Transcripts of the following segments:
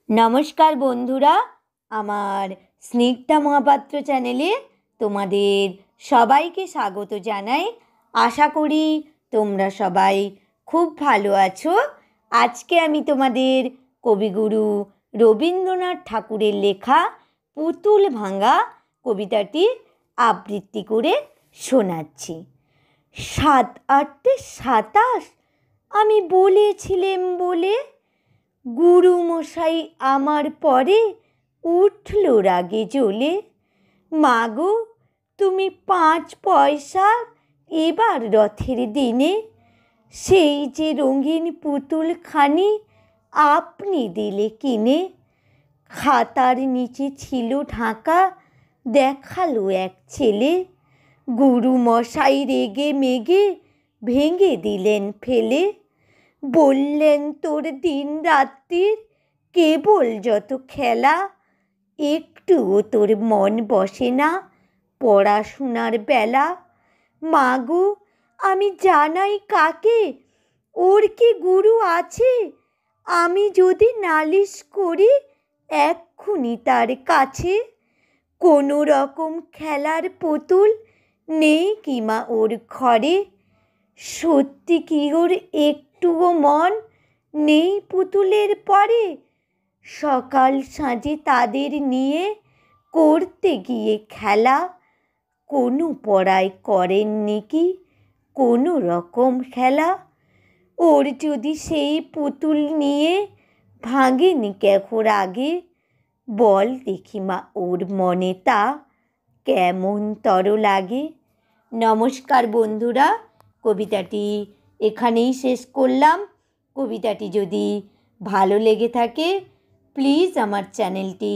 নমস্কার বন্ধুরা, আমার স্নিগ্ধা মহাপাত্র চ্যানেলে তোমাদের সবাইকে স্বাগত জানাই। আশা করি তোমরা সবাই খুব ভালো আছো। আজকে আমি তোমাদের কবিগুরু রবীন্দ্রনাথ ঠাকুরের লেখা পুতুল ভাঙা কবিতাটি আবৃত্তি করে শোনাচ্ছি। ৭ ৮ ২৭ আমি বলেছিলেম বলে, গুরুমশাই আমার পরে উঠল রাগে জ্বলে। মাগো তুমি ৫ পয়সা এবার রথের দিনে, সেই যে রঙিন পুতুলখানি আপনি দিলে কিনে। খাতার নিচে ছিল ঢাকা, দেখালো এক ছেলে। গুরুমশাই রেগে মেগে ভেঙে দিলেন ফেলে। বললেন তোর দিন রাত্রির কেবল যত খেলা, একটুও তোর মন বসে না পড়াশোনার বেলা। মাগো আমি জানাই কাকে, ওর কি গুরু আছে? আমি যদি নালিশ করি এক্ষুনি তার কাছে। কোনো রকম খেলার পুতুল নেই কি মা ওর ঘরে? সত্যি কি ওর একটুও মন নেই পুতুলের পরে? সকাল সাঁঝে তাদের নিয়ে করতে গিয়ে খেলা, কোনো পড়ায় করেননি কি কোনো রকম খেলা? ওর যদি সেই পুতুল নিয়ে ভাঙেনি কেখর আগে, বল দেখি মা ওর মনে তা কেমন তর লাগে। নমস্কার বন্ধুরা, কবিতাটি এখানেই শেষ করলাম। কবিতাটি যদি ভালো লেগে থাকে প্লিজ আমার চ্যানেলটি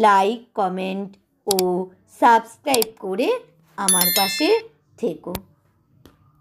লাইক, কমেন্ট ও সাবস্ক্রাইব করে আমার পাশে থেকো।